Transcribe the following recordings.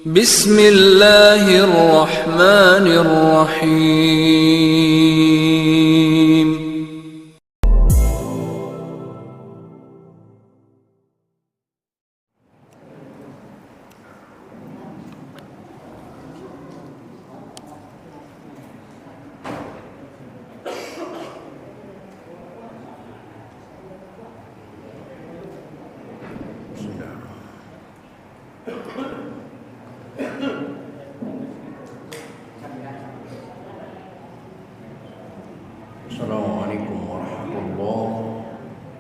بسم الله الرحمن الرحيم. Assalamualaikum warahmatullahi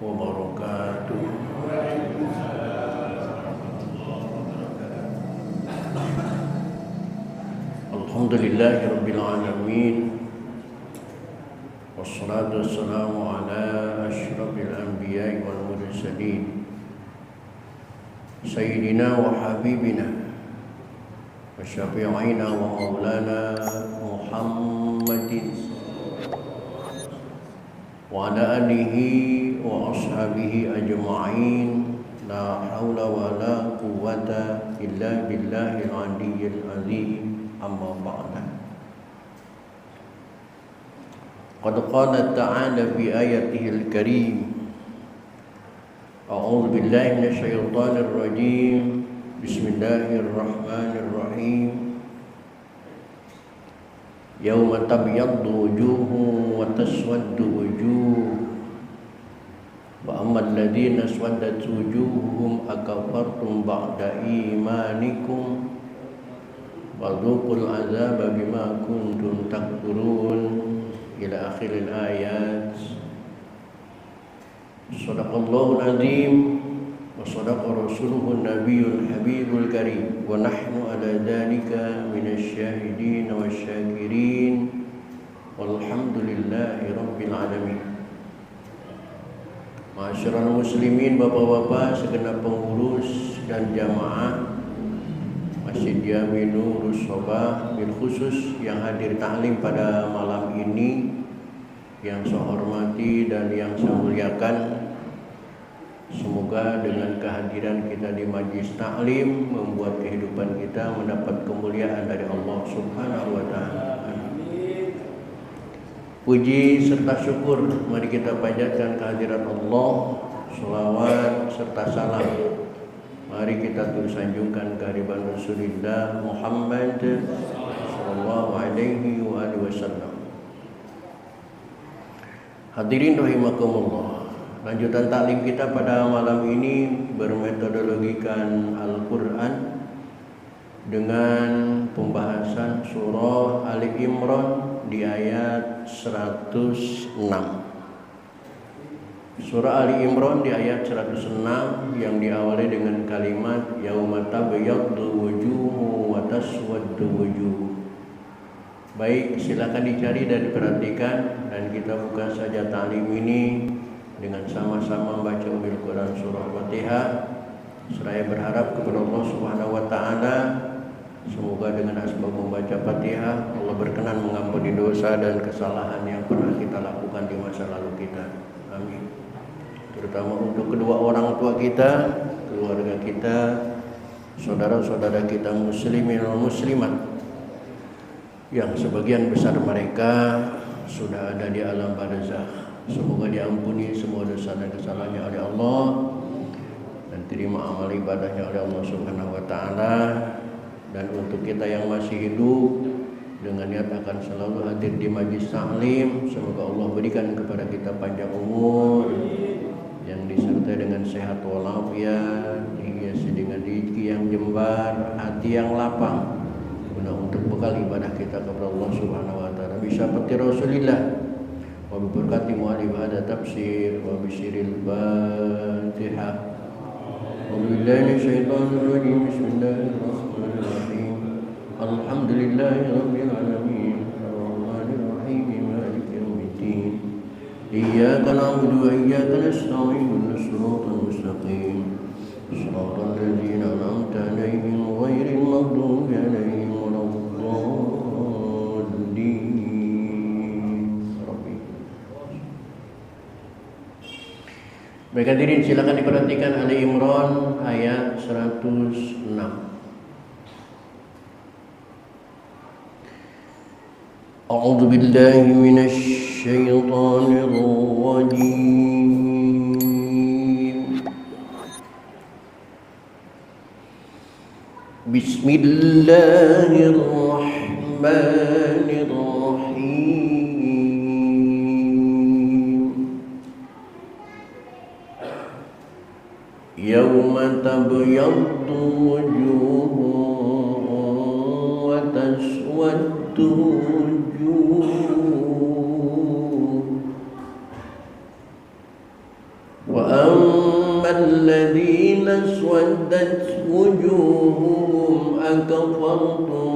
wabarakatuh. Alhamdulillahirabbil alamin. Wassalatu wassalamu ala asyrafil anbiya'i wal mursalin. Sayyidina wa habibina wa syafi'ina wa maulana Muhammadin wa ala alihi wa ashabihi ajma'in. La haula wa la quwwata illa billahil aliyyil azim. Amma ba'da. Qad qala ta'ala fi ayatihil karim. A'udzu billahi minasy syaithanir rajim. Bismillahirrahmanirrahim. Yauma tabyaddu wujuhun wa taswaddu wujuh. Wa ammal ladzina aswaddat wujuhuhum akafartum ba'da imanikum wadzuqul azaba bima kuntum takfurun ila akhiril ayat. Shadaqallahul azim wa shadaqa rasuluhun nabiyyul habibul karim wa nahnu ala dzalika minasy syahidin wasyakirin walhamdulillahi rabbil alamin. Ma'asyiral muslimin, bapak-bapak, segenap pengurus dan jamaah Masjid Jami Nurus Sobah, bil khusus yang hadir taklim pada malam ini, yang saya hormati dan yang saya muliakan. Semoga dengan kehadiran kita di majlis taklim membuat kehidupan kita mendapat kemuliaan dari Allah Subhanahu wa taala. Puji serta syukur mari kita panjatkan kehadirat Allah. Shalawat serta salam mari kita terus sanjungkan kehadiran Rasulullah Muhammad sallallahu alaihi wasallam. Hadirin rahimakumullah. Lanjutan taklim kita pada malam ini bermetodologikan Al-Quran dengan pembahasan surah Ali Imran di ayat 106. Surah Ali Imran di ayat 106 yang diawali dengan kalimat yauma tabyaddu wujuhun wa taswaddu wujuh. Baik, silakan dicari dan diperhatikan, dan kita buka saja taklim ini dengan sama-sama membaca Ummul Quran surah Fatihah. Seraya berharap kepada Allah Subhanahu wa taala semoga dengan asbab membaca Fatihah Allah berkenan mengampuni dosa dan kesalahan yang pernah kita lakukan di masa lalu kita. Amin. Terutama untuk kedua orang tua kita, keluarga kita, saudara-saudara kita muslimin dan muslimat yang sebagian besar mereka sudah ada di alam barzakh. Semoga diampuni semua dosa dan kesalahannya oleh Allah dan terima amal ibadahnya oleh Allah Subhanahu wa taala. Dan untuk kita yang masih hidup dengan niat akan selalu hadir di majlis taklim, semoga Allah berikan kepada kita panjang umur yang disertai dengan sehat walafiat, dihiasi dengan rezeki yang jembar, hati yang lapang guna untuk bekal ibadah kita kepada Allah Subhanahu wa taala. Bisyafaati Rasulillah wa biberkati mu'alif hada tafsir wa bisyiril Fatihah. Wabillahi syaitanir rajim. Bismillahirrahmanirrahim. Alhamdulillahi rabbil alamin. Arrahmanir rahim. Maliki yaumiddin. Iyyaka na'budu wa iyyaka nasta'in. Ihdinas siratal mustaqim. Shiratal ladzina an'amta 'alaihim ghairil maghdubi 'alaihim waladdallin. Baik hadirin, silakan diperhatikan Ali Imran ayat 106. أعوذ بالله من الشيطان الرجيم. بسم الله الرحمن الرحيم. يوم تبيض وجوه وتسود وجوه وأما الذين اسودت وجوههم أكفرتم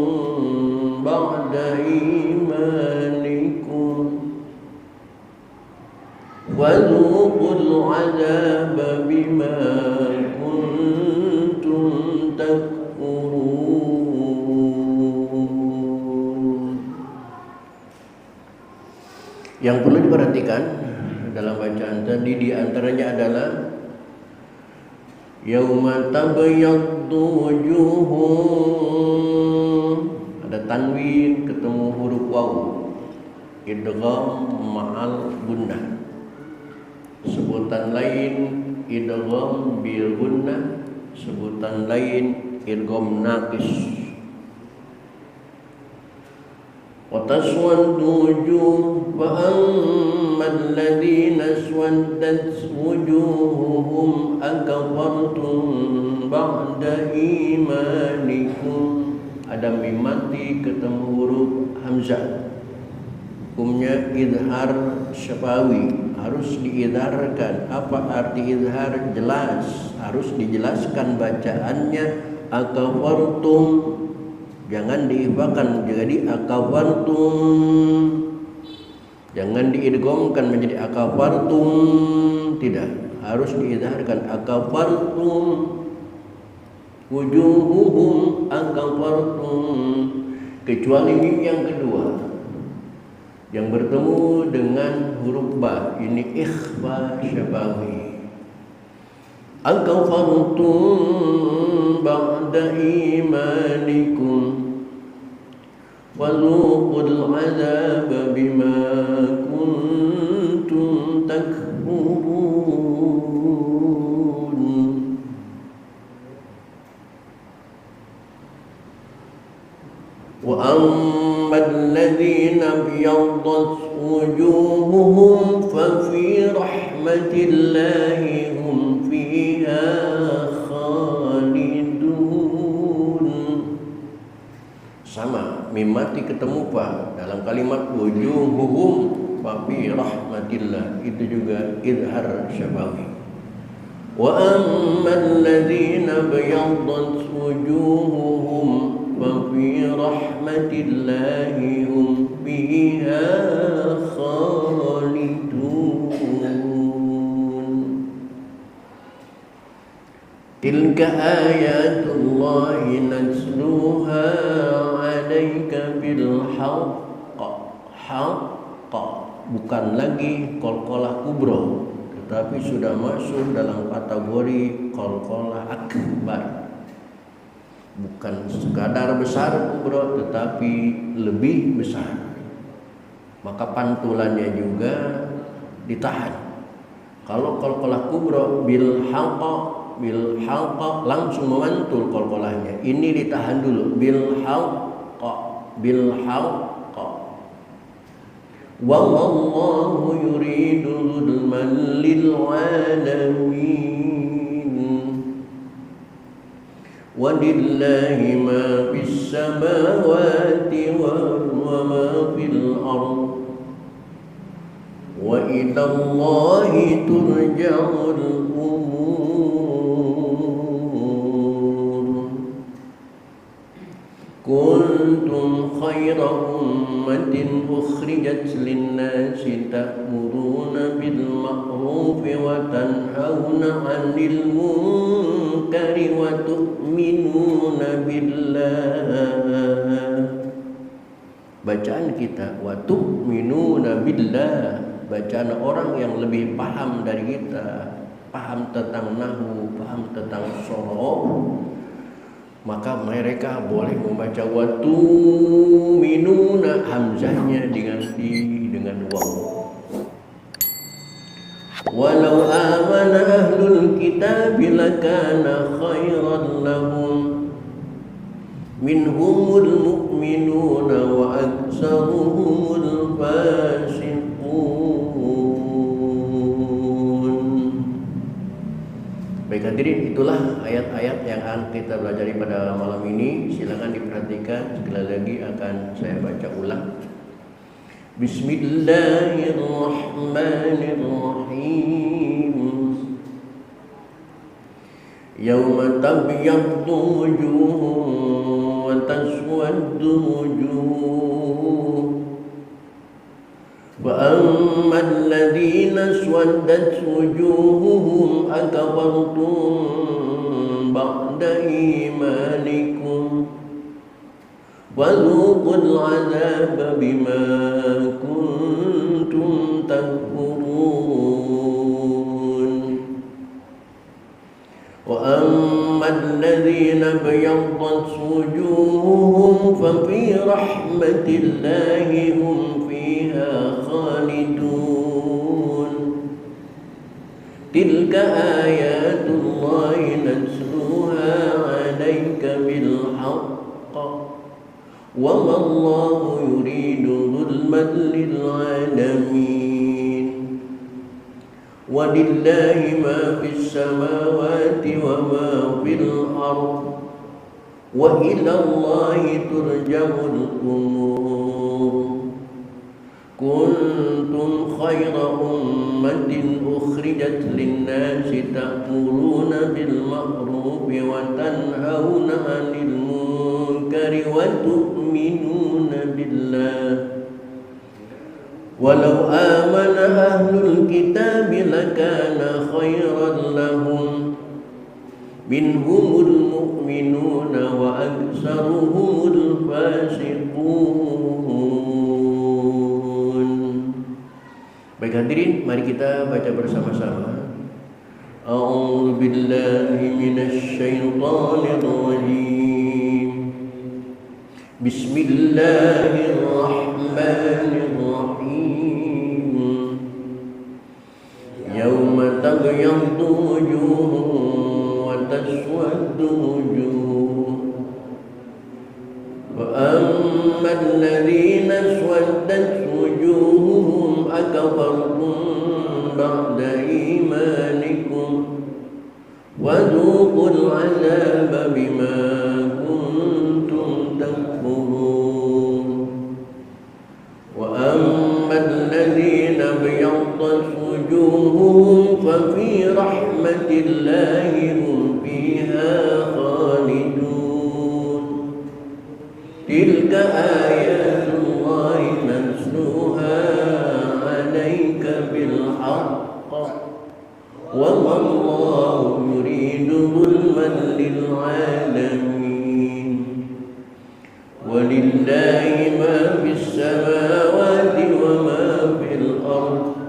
بعد إيمانكم وذوقوا العذاب بما كنتم تكفرون. Yang perlu diperhatikan dalam bacaan tadi di antaranya adalah yauma tabyaddu wujuhum, ada tanwin ketemu huruf waw, idgham ma'al gunnah. Sebutan lain idgham bil gunnah, sebutan lain idgham naqis. Wa taswaddu wujuh wa amma alladhina aswaddat wujuhuhum akafartum ba'da imanikum. Ada mim mati ketemu huruf hamzah. Hukumnya idhar syafawi, harus diidharkan. Apa arti idhar? Jelas, harus dijelaskan bacaannya. Akafartum, jangan diifakan jadi akafartum, jangan diidghamkan menjadi akafartum, tidak, harus diidharkan akafartum wujuhuhum akafartum. Kecuali mim yang kedua yang bertemu dengan huruf ba, ini ikhfa syafawi. Akafartum ba'da imanikum waluqul azab bima kuntum takfurun. Wa ammal ladzina biyaddat wujuhuhum fa fi rahmatillahi hum fiha khalidun. Sama, mim mati ketemu fa dalam kalimat wujuhuhum fa fi rahmatillah, itu juga idhar syafawi. Wa ammal ladzina biyaddat wujuhuhum fa fi rahmatillahi hum fiha khalidun. Tilka ayatullahi natsluha 'alaika bil haqq, bukan lagi qalqalah kubra, tetapi sudah masuk dalam kategori qalqalah akbar. Bukan sekadar besar kubra, tetapi lebih besar. Maka pantulannya juga ditahan. Kalau qalqalah kubra bil haqq langsung memantul qalqalahnya. Ini ditahan dulu bil haqq. Wallahu yuridu dzulman lil alamin. Walillahi ma fis samawati wa ma fil ardh wa ila Allahi turja'ul umur. Kuntum khayra ummatin ukhrijat lin-nasi ta'muruna bil ma'ruf wa tanhauna 'anil munkari wa tu'minuna billah. Bacaan kita wa tu'minuna billah, bacaan orang yang lebih paham dari kita, paham tentang nahwu, paham tentang sorof. maka mereka boleh membaca watu minuna, hamzahnya diganti dengan waw. Walau amana ahlul kitab lakana khairan lahum minhumul mu'minuna wa aktsaruhumul fasiqun. Baik hadirin, itulah ayat-ayat yang akan kita pelajari pada malam ini. Silakan diperhatikan, sekali lagi akan saya baca ulang. Bismillahirrahmanirrahim. Yauma tabyaddu wujuhun wa taswaddu wujuh. Wa ammal ladzina aswaddat wujuhuhum akafartum ba'da imanikum wadzuqul 'adzaba bima kuntum takfurun. Wa ammal ladzina bayaddat wujuhuhum fa fi rahmatillahi hum fiha khalidun. Tilka ayatullahi natluha 'alaika bil haqq wa ma Allahu yuridu zulman lil 'alamin. Walillahi ma fis samawati wa ma fil ardh wa ila Allahi turja'ul umur. Kuntum khayra ummatin ukhrijat lin-nasi ta'muruna bil ma'rufi wa tanhauna 'anil munkari wa tu'minuna billah. Walau amana ahlul kitab lakana khairan lahum minhumul mu'minuna wa aktsaruhumul fasiqun. Baik hadirin, mari kita baca bersama-sama. A'udzu billahi minasy syaithanir rajim. Bismillahirrahmanirrahim. Yauma tabyaddu wujuhun wa taswaddu wujuh. Wa ammal ladzina aswaddat wujuhuhum akafartum ba'da imanikum wadzuqul 'adzaba bima kuntum takfurun. Wa ammal ladzina bayaddat wujuhuhum fa fi rahmatillahi hum fiha khalidun. Tilka ayatullahi natluha 'alaika bil haqq wa ma Allahu yuridu zulman lil 'alamin. Walillahi ma fis samawati wa ma fil ardh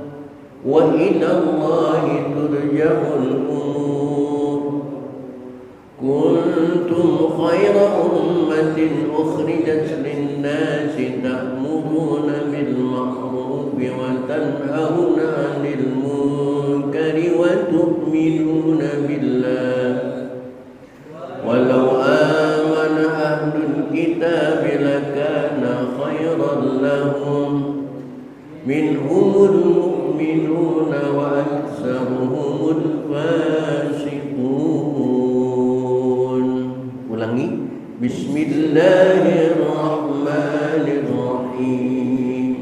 wa ila Allahi turja'ul umur. Kuntum khayra ummatin ukhrijat lin-nasi ta'muruna bil ma'rufi wa tanhauna 'anil munkari wa tu'minuna billah. Walau amana ahlul kitab lakana khayran lahum minhumul mu'minuna wa aktsaruhumul fasiqun. Ulangi. Bismillahirrahmanirrahim.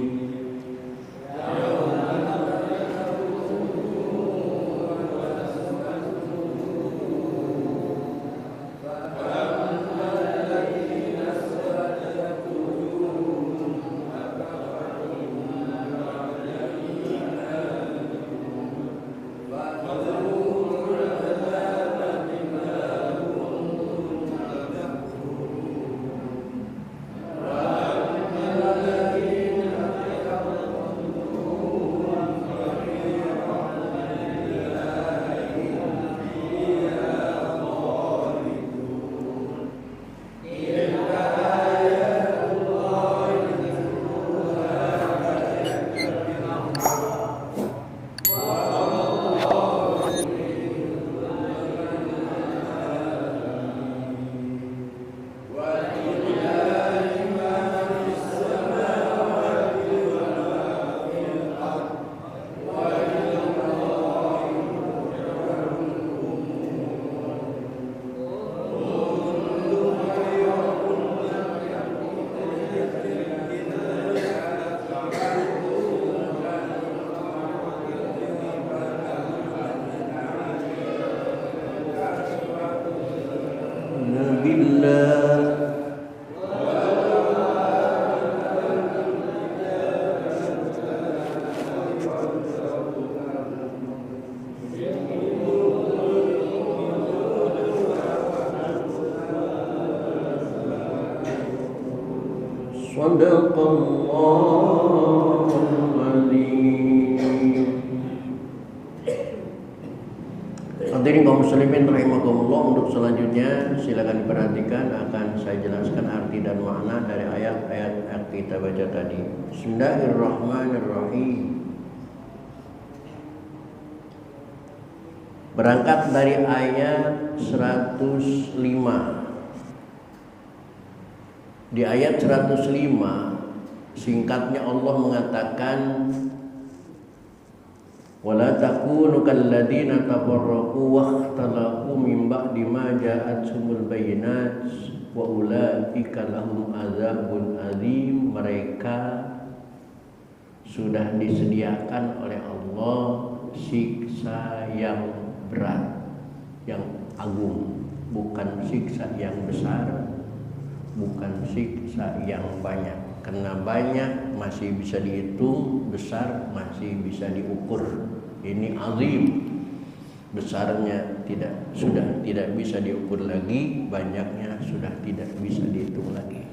Shadaqallahul Adzim. Hadirin kaum muslimin rahimakumullah, untuk selanjutnya silakan diperhatikan, akan saya jelaskan arti dan makna dari ayat-ayat yang kita baca tadi. Bismillahirrahmanirrahim. Berangkat dari ayat 105. Di ayat 105 singkatnya Allah mengatakan, wala takunu kalladzina tafarraqu wakhtalafu min ba'di ma ja'atuhumul bayyinat wa ulaika lahum adzabun adzim. Mereka sudah disediakan oleh Allah siksa yang berat, yang agung, bukan siksa yang besar, bukan siksa yang banyak. Karena banyak masih bisa dihitung, besar masih bisa diukur. Ini azim, besarnya sudah tidak bisa diukur lagi, banyaknya sudah tidak bisa dihitung lagi.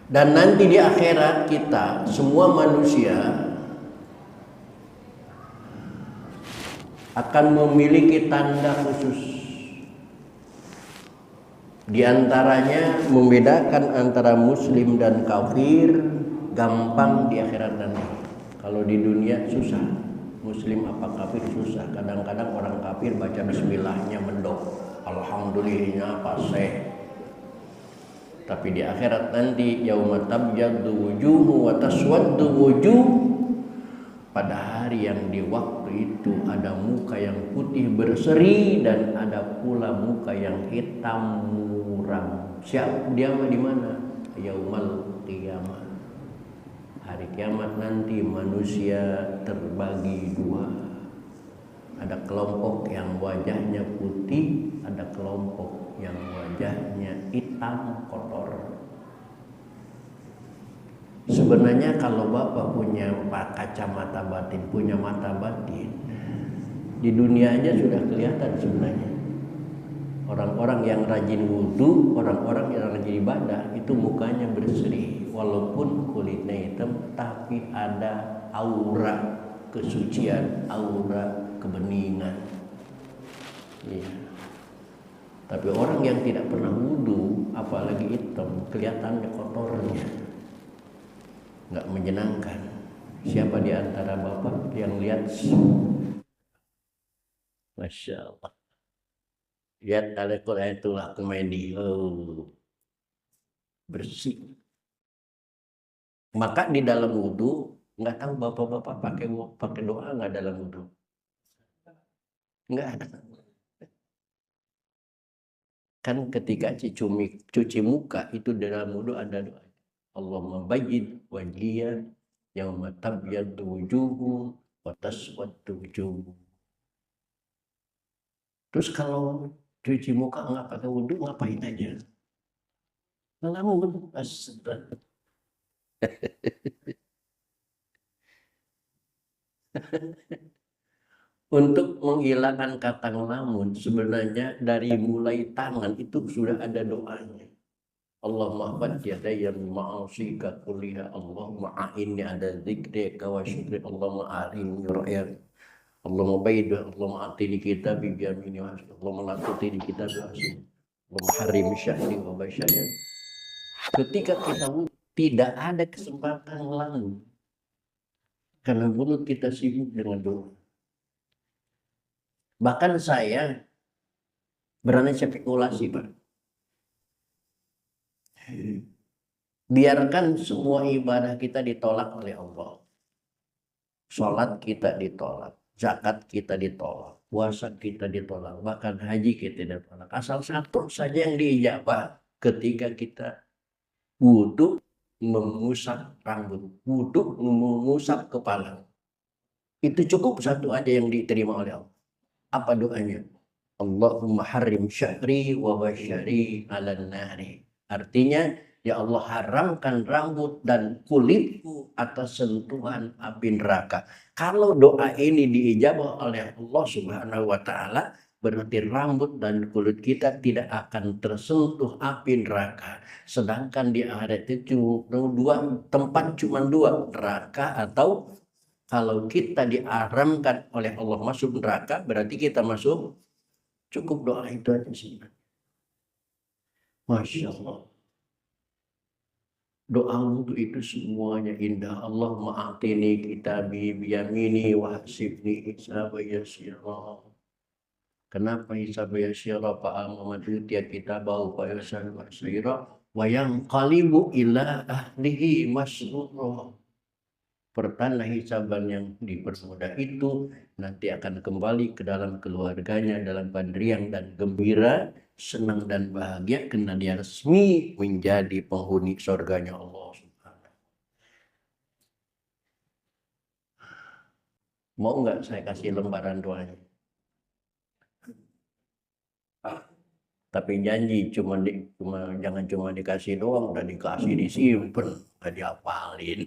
Dan nanti di akhirat kita semua manusia akan memiliki tanda khusus. Di antaranya membedakan antara muslim dan kafir gampang di akhirat nanti. Kalau di dunia susah, muslim apa kafir susah. Kadang-kadang orang kafir baca bismillahnya mendok, alhamdulillahnya fasih. Tapi di akhirat nanti yauma tabyaddu wujuhu wa taswaddu wujuh, pada hari yang di waktu itu ada muka yang putih berseri dan ada pula muka yang hitam muram. Siapa dia di mana? Yaumal qiyamah. Hari kiamat nanti manusia terbagi dua. Ada kelompok yang wajahnya putih, ada kelompok yang wajahnya hitam kotor. Sebenarnya kalau Bapak punya kacamata batin, punya mata batin, di dunia aja sudah kelihatan sebenarnya. Orang-orang yang rajin wudhu, orang-orang yang rajin ibadah, itu mukanya berseri. Walaupun kulitnya hitam, tapi ada aura kesucian, aura kebeningan. Ya. Tapi orang yang tidak pernah wudhu, apalagi hitam, kelihatannya kotornya. Nggak menyenangkan. Siapa di antara Bapak yang lihat? Masya Allah. Lihat itulah komedi. Bersih. Maka di dalam wudhu, nggak tahu Bapak-bapak pakai doa nggak dalam wudhu? Nggak ada. Kan ketika cuci muka itu dalam wudhu ada doa. Allahumma bayyid wajhiya yauma tabyaddu wujuhu wa taswaddu wujuh. Terus kalau cuci muka nggak pakai wudhu, ngapain aja? Ngelamun. Untuk menghilangkan kata ngelamun, sebenarnya dari mulai tangan itu sudah ada doanya. Allahumma fad yadayya ma'asika kulliha, Allahumma a'inni ada zikrika wa syukri, Allahumma arini ra'ya, Allahumma bayyid, Allahumma atini kitabi biyamini wa Allahumma latutini kitabi wa Allahumma harim syahri wa basyaya. Ketika kita tidak ada kesempatan ngelamun karena mulut kita sibuk dengan doa. Bahkan saya berani spekulasi, Pak. Biarkan semua ibadah kita ditolak oleh Allah. Sholat kita ditolak, zakat kita ditolak, puasa kita ditolak, bahkan haji kita ditolak. Asal satu saja yang diijabah, ketika kita wudhu mengusap rambut, wudhu mengusap kepala. Itu cukup satu aja yang diterima oleh Allah. Apa doanya? Allahumma harim syahri wa basyari ala nari. Artinya, ya Allah haramkan rambut dan kulitku atas sentuhan api neraka. Kalau doa ini diijabah oleh Allah Subhanahu wa Ta'ala, berarti rambut dan kulit kita tidak akan tersentuh api neraka. Sedangkan di akhirat itu tempat cuma dua, neraka atau kalau kita diharamkan oleh Allah masuk neraka, berarti kita masuk. Cukup doa itu aja sih. Masya Allah. Doa wudhu itu semuanya indah. Allahumma a'tini kitabi biyamini wa hasibni hisaba yasira. Kenapa hisaba yasira fa'amman utiya kitabahu fa yasal masira wa yanqalibu ila ahlihi masrura. Pertanda hisaban yang dipermudah itu nanti akan kembali ke dalam keluarganya dalam keadaan riang dan gembira, senang dan bahagia karena dia resmi menjadi penghuni surganya Allah Subhanahu. Mau nggak saya kasih lembaran doanya? Tapi janji jangan cuma dikasih doang, udah dikasih disimpan, nggak diapalin.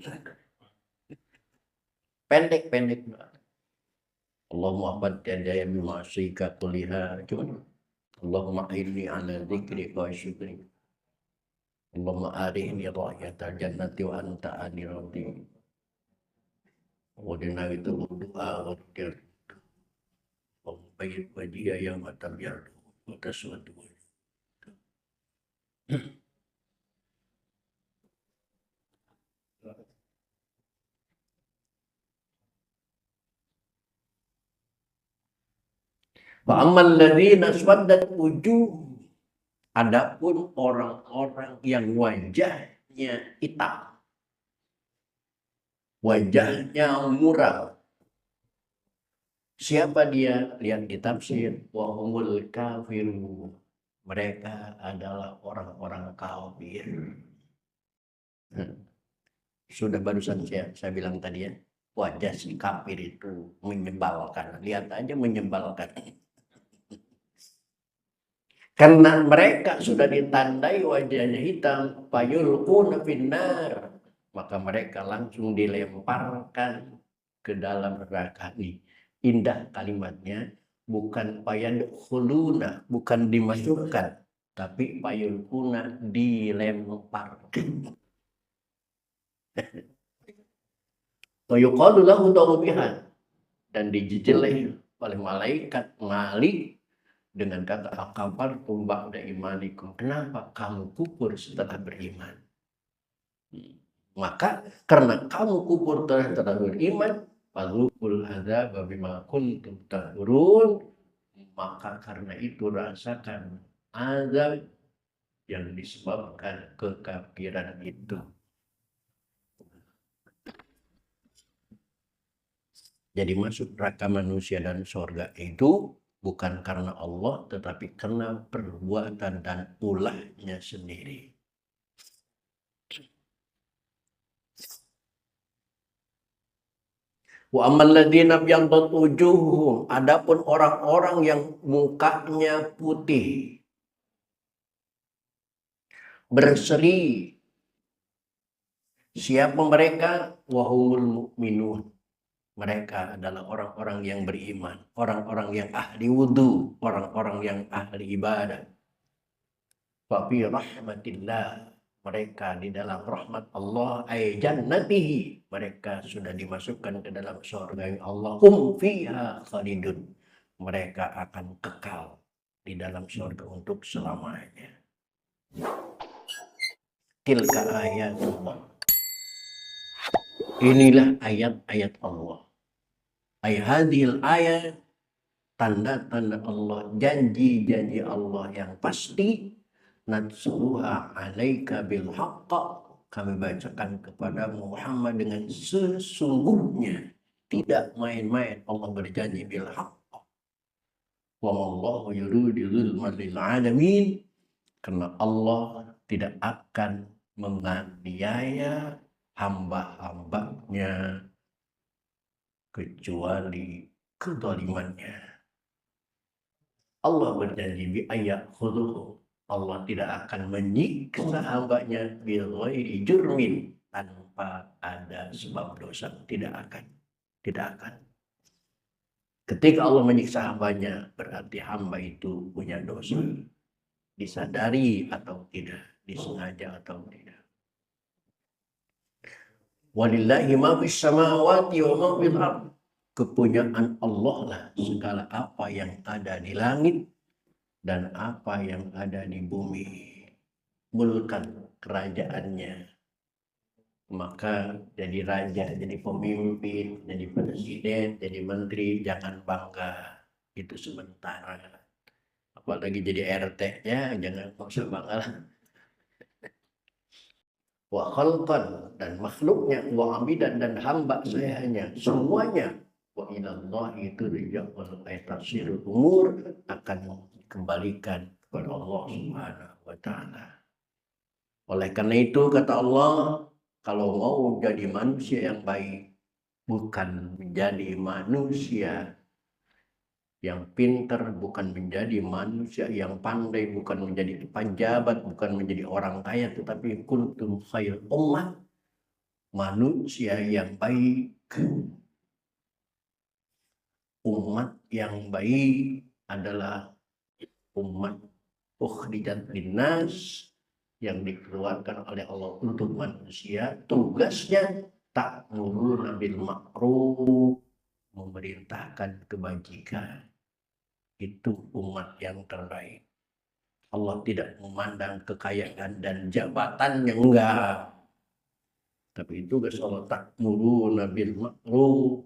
Pendek-pendek. Allahumma abadiyadaya bimasika kuliha. Allahumma inni ala dzikri wa syukri. Allahumma arihni ra'yatal jannati wa anta anirati. Wadina itu doa wakil. Allahumma bayyid wajhiya ya matam yardu. Wa taswadu. Fa'ammal ladzina aswaddat wujuh. Adapun orang-orang yang wajahnya hitam, wajahnya muram. Siapa dia? Lihat di tafsir. Wa humul kafirun. Mereka adalah orang-orang kafir. Sudah barusan saya bilang tadi ya. Wajah si kafir itu menyebalkan. Lihat aja menyebalkan. Karena mereka sudah ditandai wajahnya hitam, fayulquna finnar, maka mereka langsung dilemparkan ke dalam neraka ini. Indah kalimatnya, bukan fayadkhuluna, bukan dimasukkan, tapi fayulquna dilemparkan. Wa yuqalu lahu tawbihan, dan dijejeleh oleh malaikat Malik dengan kata akafar tumbak da imanikum. Kenapa kamu kufur setelah beriman? Maka karena kamu kufur setelah beriman, fadzukul adzab bima kuntum takfurun, maka karena itu rasakan azab yang disebabkan kekafiran itu. Jadi masuk neraka manusia dan surga itu bukan karena Allah, tetapi karena perbuatan dan ulahnya sendiri. Wa ammal ladzina biyaddat wujuhum, adapun orang-orang yang mukanya putih, berseri. Siapa mereka? Wa humul mu'minun. Mereka adalah orang-orang yang beriman, orang-orang yang ahli wudhu, orang-orang yang ahli ibadah. Fa fi rahmatillah, mereka di dalam rahmat Allah, ay jannatihi, mereka sudah dimasukkan ke dalam surga Allah. Fiha khalidun, mereka akan kekal di dalam surga untuk selamanya. Tilka ayatullah, inilah ayat-ayat Allah. Hadhil ayat, tanda-tanda Allah, janji-janji Allah yang pasti. Natsuha alaika bil haqqa, kami bacakan kepada Muhammad dengan sesungguhnya, tidak main-main. Allah berjanji bil haqqa. Wallahu yuridu dzulman lil alamin, karena Allah tidak akan menganiaya hamba-hambanya kecuali kezalimannya. Allah berjanji bi ayat khuduh, Allah tidak akan menyiksa hambanya bil ghairi jurmin, tanpa ada sebab dosa. Tidak akan. Ketika Allah menyiksa hambanya, berarti hamba itu punya dosa. Disadari atau tidak, disengaja atau tidak. Walillahi ma fis samawati wa ma fil ardh. Kepunyaan Allah lah segala apa yang ada di langit dan apa yang ada di bumi. Mulkan, kerajaannya. Maka jadi raja, jadi pemimpin, jadi presiden, jadi menteri, jangan bangga. Itu sementara. Apalagi jadi RT-nya, jangan usah bangga. Wa khalqan, dan makhluknya, wa abidan, dan hamba sayanya, semuanya. Wa ilallahi turja'ul tasirul umur, akan dikembalikan kepada Allah Subhanahu wa ta'ala. Oleh karena itu kata Allah, kalau mau jadi manusia yang baik, bukan menjadi manusia yang pintar, bukan menjadi manusia yang pandai, bukan menjadi pejabat, bukan menjadi orang kaya, tetapi kuntum khair ummah, manusia yang baik. Umat yang baik adalah umat ukhrijat linnas, yang dikeluarkan oleh Allah untuk manusia. Tugasnya ta'muruna bil ma'ruf, memerintahkan kebajikan. Itu umat yang terbaik. Allah tidak memandang kekayaan dan jabatannya, enggak. Tapi tugas Allah ta'muruna bil ma'ruf,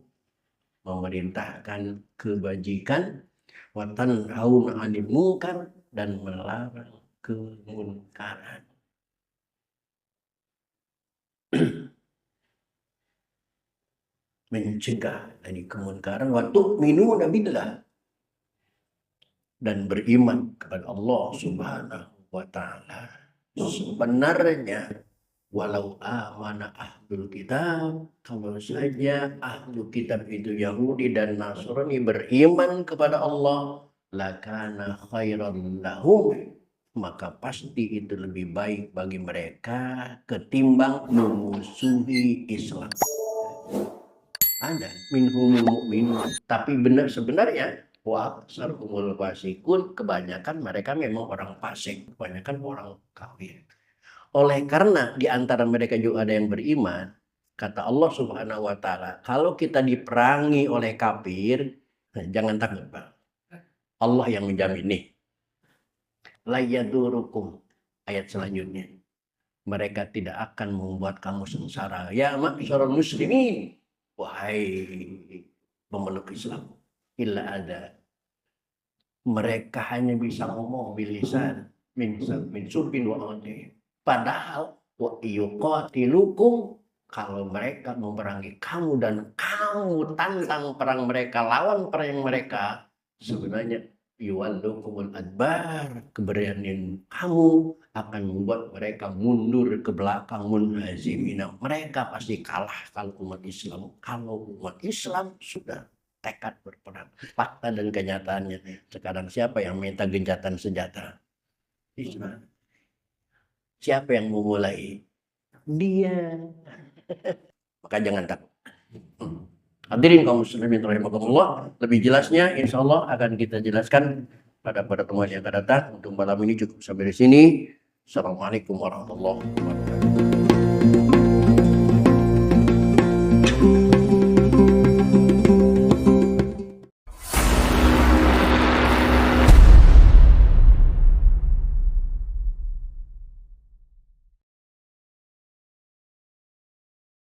memerintahkan kebajikan, wa tanhauna 'anil munkar, dan melarang kemunkaran. Mencegah dari kemunkaran, wa tu'minuna billah, dan beriman kepada Allah Subhanahu wa ta'ala. Sebenarnya walau amana ahlul kitab, kalau saja ahlul kitab itu Yahudi dan Nasrani beriman kepada Allah, lakana khairan lahum, maka pasti itu lebih baik bagi mereka ketimbang memusuhi Islam. Ada minhumul mu'minun, tapi benar sebenarnya wa aktsaruhumul fasikun, kebanyakan mereka memang orang fasik, kebanyakan orang kafir. Oleh karena di antara mereka juga ada yang beriman, kata Allah Subhanahu wa ta'ala, kalau kita diperangi oleh kafir, jangan takut, Pak. Allah yang menjamin nih. La yadurukum, ayat selanjutnya. Mereka tidak akan membuat kamu sengsara. Ya ma'syarul muslimin, wahai pemeluk Islam, illa ada. Mereka hanya bisa ngomong bilisan min subin wa adil. Padahal wa yuqatilukum, kalau mereka memerangi kamu dan kamu tantang perang mereka, lawan perang mereka, sebenarnya yuwallukumul adbar, keberanian kamu akan membuat mereka mundur ke belakang, munhazimina. Mereka pasti kalah kalau umat Islam. Kalau umat Islam sudah tekad berperang. Fakta dan kenyataannya, sekarang siapa yang minta gencatan senjata? Islam. Siapa yang memulai? Dia. Maka jangan takut. Hadirin kaum muslimin rahimakumullah, lebih jelasnya insya Allah akan kita jelaskan pada pertemuan yang akan datang. Untuk malam ini cukup sampai di sini. Assalamualaikum warahmatullahi wabarakatuh.